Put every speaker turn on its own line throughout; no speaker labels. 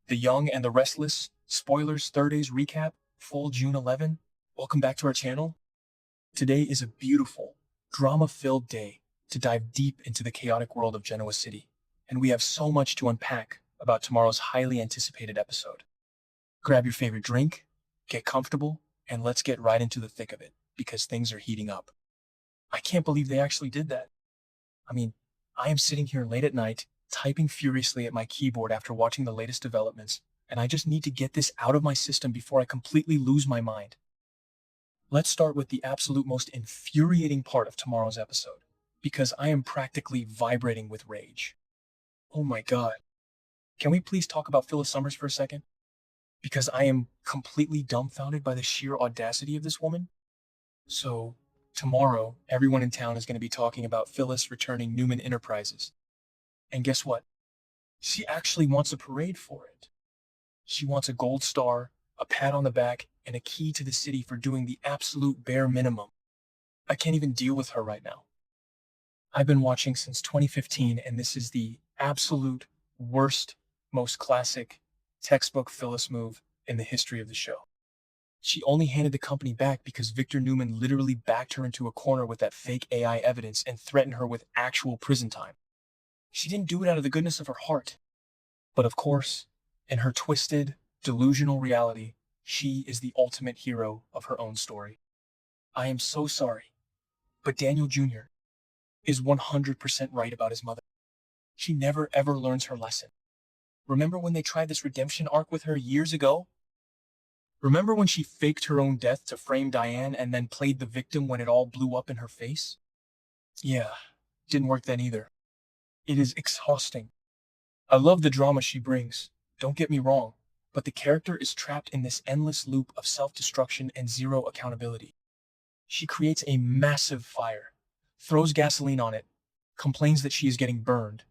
The Young and the Restless, spoilers, Thurdays recap, full June 11. Welcome back to our channel. Today is a beautiful, drama-filled day to dive deep into the chaotic world of Genoa City, and we have so much to unpack about tomorrow's highly anticipated episode. Grab your favorite drink, get comfortable, and let's get right into the thick of it, because things are heating up. I can't believe they actually did that. I mean, I am sitting here late at night, typing furiously at my keyboard after watching the latest developments, and I just need to get this out of my system before I completely lose my mind. Let's start with the absolute most infuriating part of tomorrow's episode, because I am practically vibrating with rage. Oh my god. Can we please talk about Phyllis Summers for a second? Because I am completely dumbfounded by the sheer audacity of this woman. So, tomorrow, everyone in town is going to be talking about Phyllis returning Newman Enterprises. And guess what? She actually wants a parade for it. She wants a gold star, a pat on the back, and a key to the city for doing the absolute bare minimum. I can't even deal with her right now. I've been watching since 2015, and this is the absolute worst, most classic, textbook Phyllis move in the history of the show. She only handed the company back because Victor Newman literally backed her into a corner with that fake AI evidence and threatened her with actual prison time. She didn't do it out of the goodness of her heart. But of course, in her twisted, delusional reality, she is the ultimate hero of her own story. I am so sorry, but Daniel Jr. is 100% right about his mother. She never ever learns her lesson. Remember when they tried this redemption arc with her years ago? Remember when she faked her own death to frame Diane and then played the victim when it all blew up in her face? Yeah, didn't work then either. It is exhausting. I love the drama she brings, don't get me wrong, but the character is trapped in this endless loop of self-destruction and zero accountability. She creates a massive fire, throws gasoline on it, complains that she is getting burned,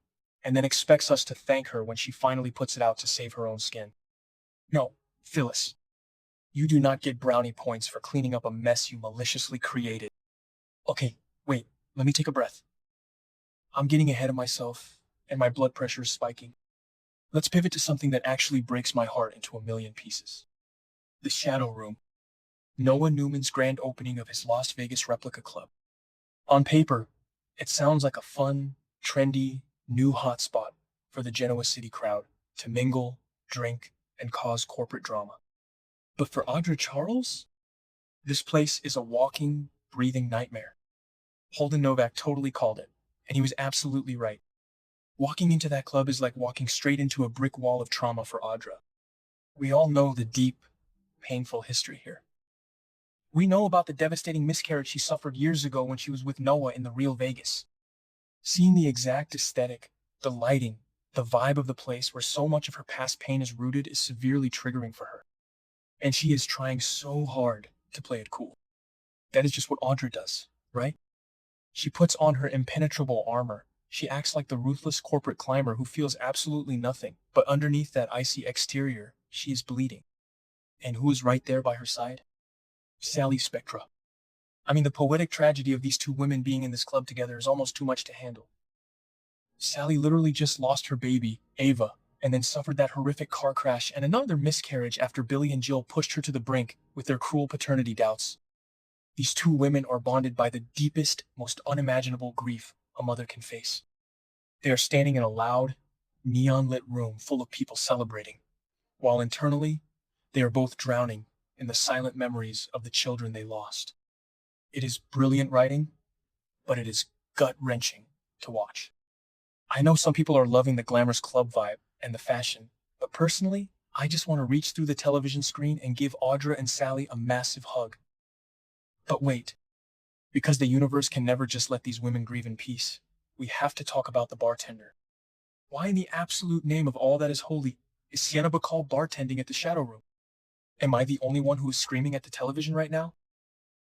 and then expects us to thank her when she finally puts it out to save her own skin. No, Phyllis, you do not get brownie points for cleaning up a mess you maliciously created. Okay, wait, let me take a breath. I'm getting ahead of myself, and my blood pressure is spiking. Let's pivot to something that actually breaks my heart into a million pieces. The Shadow Room. Noah Newman's grand opening of his Las Vegas replica club. On paper, it sounds like a fun, trendy, new hotspot for the Genoa City crowd to mingle, drink, and cause corporate drama. But for Audra Charles, this place is a walking, breathing nightmare. Holden Novak totally called it, and he was absolutely right. Walking into that club is like walking straight into a brick wall of trauma for Audra. We all know the deep, painful history here. We know about the devastating miscarriage she suffered years ago when she was with Noah in the real Vegas. Seeing the exact aesthetic, the lighting, the vibe of the place where so much of her past pain is rooted is severely triggering for her. And she is trying so hard to play it cool. That is just what Audra does, right? She puts on her impenetrable armor. She acts like the ruthless corporate climber who feels absolutely nothing, but underneath that icy exterior, she is bleeding. And who is right there by her side? Sally Spectra. I mean, the poetic tragedy of these two women being in this club together is almost too much to handle. Sally literally just lost her baby, Ava, and then suffered that horrific car crash and another miscarriage after Billy and Jill pushed her to the brink with their cruel paternity doubts. These two women are bonded by the deepest, most unimaginable grief a mother can face. They are standing in a loud, neon-lit room full of people celebrating, while internally, they are both drowning in the silent memories of the children they lost. It is brilliant writing, but it is gut-wrenching to watch. I know some people are loving the glamorous club vibe and the fashion, but personally, I just want to reach through the television screen and give Audra and Sally a massive hug. But wait, because the universe can never just let these women grieve in peace, we have to talk about the bartender. Why in the absolute name of all that is holy is Sienna Bacall bartending at the Shadow Room? Am I the only one who is screaming at the television right now?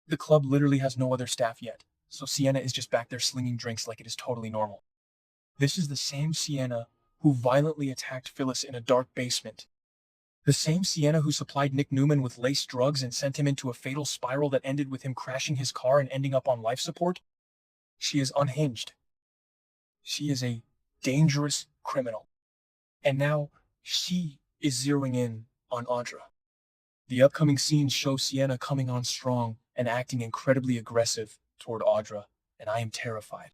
The club literally has no other staff yet, so Sienna is just back there slinging drinks like it is totally normal. This is the same Sienna who violently attacked Phyllis in a dark basement. The same Sienna who supplied Nick Newman with laced drugs and sent him into a fatal spiral that ended with him crashing his car and ending up on life support? She is unhinged. She is a dangerous criminal. And now she is zeroing in on Audra. The upcoming scenes show Sienna coming on strong and acting incredibly aggressive toward Audra, and I am terrified.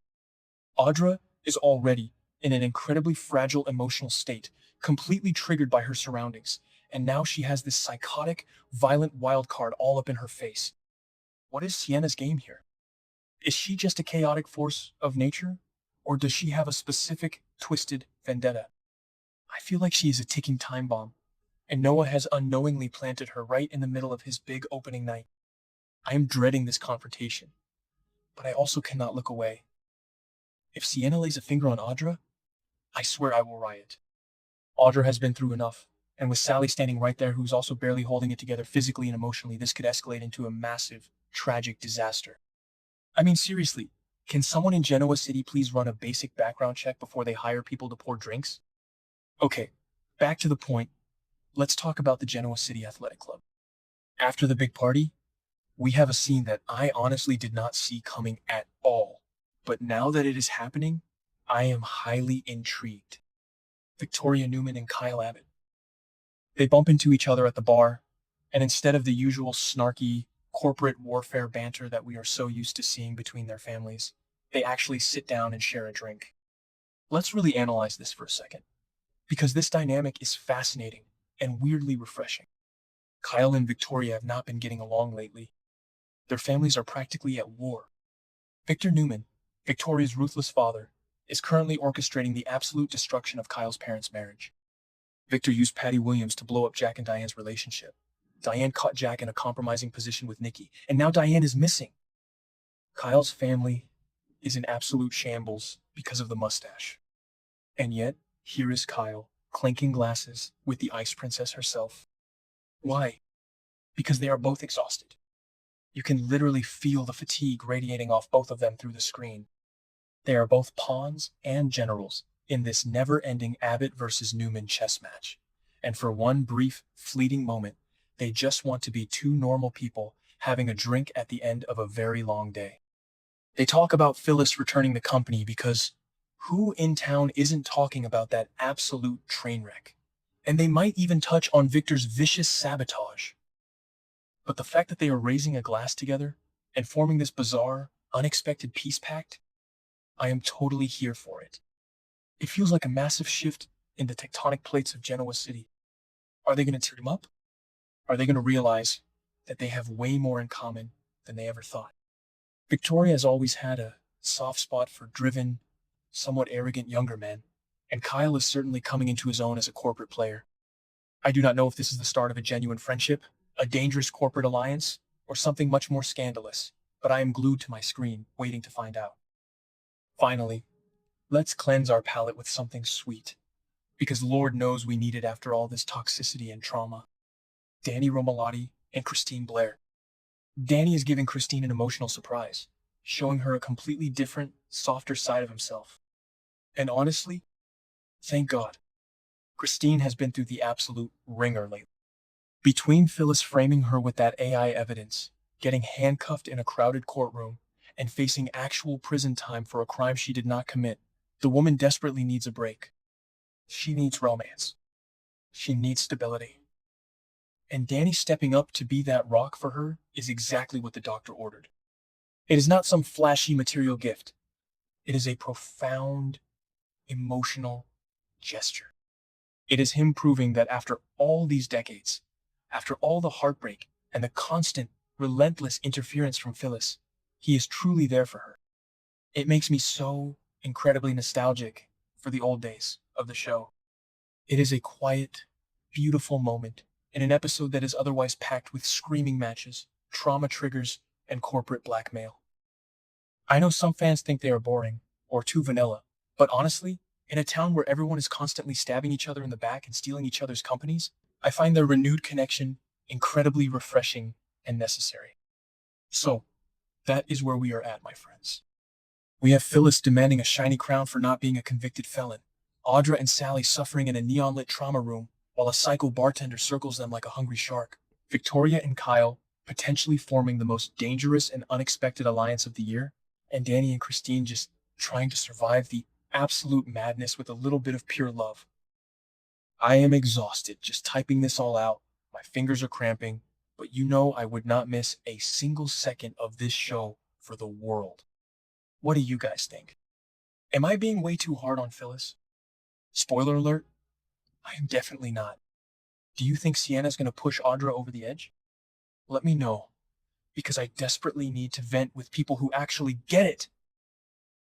Audra is already in an incredibly fragile emotional state, completely triggered by her surroundings, and now she has this psychotic, violent wild card all up in her face. What is Sienna's game here? Is she just a chaotic force of nature, or does she have a specific, twisted vendetta? I feel like she is a ticking time bomb, and Noah has unknowingly planted her right in the middle of his big opening night. I am dreading this confrontation, but I also cannot look away. If Sienna lays a finger on Audra, I swear I will riot. Audra has been through enough, and with Sally standing right there who's also barely holding it together physically and emotionally, this could escalate into a massive, tragic disaster. I mean, seriously, can someone in Genoa City please run a basic background check before they hire people to pour drinks? Okay, back to the point. Let's talk about the Genoa City Athletic Club. After the big party, we have a scene that I honestly did not see coming at all. But now that it is happening, I am highly intrigued. Victoria Newman and Kyle Abbott. They bump into each other at the bar, and instead of the usual snarky corporate warfare banter that we are so used to seeing between their families, they actually sit down and share a drink. Let's really analyze this for a second, because this dynamic is fascinating and weirdly refreshing. Kyle and Victoria have not been getting along lately. Their families are practically at war. Victor Newman, Victoria's ruthless father, is currently orchestrating the absolute destruction of Kyle's parents' marriage. Victor used Patty Williams to blow up Jack and Diane's relationship. Diane caught Jack in a compromising position with Nikki, and now Diane is missing. Kyle's family is in absolute shambles because of the mustache. And yet, here is Kyle, clinking glasses with the Ice Princess herself. Why? Because they are both exhausted. You can literally feel the fatigue radiating off both of them through the screen. They are both pawns and generals in this never-ending Abbott versus Newman chess match. And for one brief, fleeting moment, they just want to be two normal people having a drink at the end of a very long day. They talk about Phyllis returning the company because who in town isn't talking about that absolute train wreck? And they might even touch on Victor's vicious sabotage. But the fact that they are raising a glass together and forming this bizarre, unexpected peace pact, I am totally here for it. It feels like a massive shift in the tectonic plates of Genoa City. Are they going to team up? Are they going to realize that they have way more in common than they ever thought? Victoria has always had a soft spot for driven, somewhat arrogant younger men, and Kyle is certainly coming into his own as a corporate player. I do not know if this is the start of a genuine friendship, a dangerous corporate alliance, or something much more scandalous, but I am glued to my screen, waiting to find out. Finally, let's cleanse our palate with something sweet, because Lord knows we need it after all this toxicity and trauma. Danny Romalotti and Christine Blair. Danny is giving Christine an emotional surprise, showing her a completely different, softer side of himself. And honestly, thank God, Christine has been through the absolute ringer lately. Between Phyllis framing her with that AI evidence, getting handcuffed in a crowded courtroom, and facing actual prison time for a crime she did not commit, the woman desperately needs a break. She needs romance. She needs stability. And Danny stepping up to be that rock for her is exactly what the doctor ordered. It is not some flashy material gift. It is a profound, emotional gesture. It is him proving that after all these decades, after all the heartbreak and the constant, relentless interference from Phyllis, he is truly there for her. It makes me so incredibly nostalgic for the old days of the show. It is a quiet, beautiful moment in an episode that is otherwise packed with screaming matches, trauma triggers, and corporate blackmail. I know some fans think they are boring or too vanilla, but honestly, in a town where everyone is constantly stabbing each other in the back and stealing each other's companies, I find their renewed connection incredibly refreshing and necessary. So, that is where we are at, my friends. We have Phyllis demanding a shiny crown for not being a convicted felon, Audra and Sally suffering in a neon-lit trauma room while a psycho bartender circles them like a hungry shark, Victoria and Kyle potentially forming the most dangerous and unexpected alliance of the year, and Danny and Christine just trying to survive the absolute madness with a little bit of pure love. I am exhausted just typing this all out. My fingers are cramping, but you know I would not miss a single second of this show for the world. What do you guys think? Am I being way too hard on Phyllis? Spoiler alert, I am definitely not. Do you think Sienna's going to push Audra over the edge? Let me know, because I desperately need to vent with people who actually get it.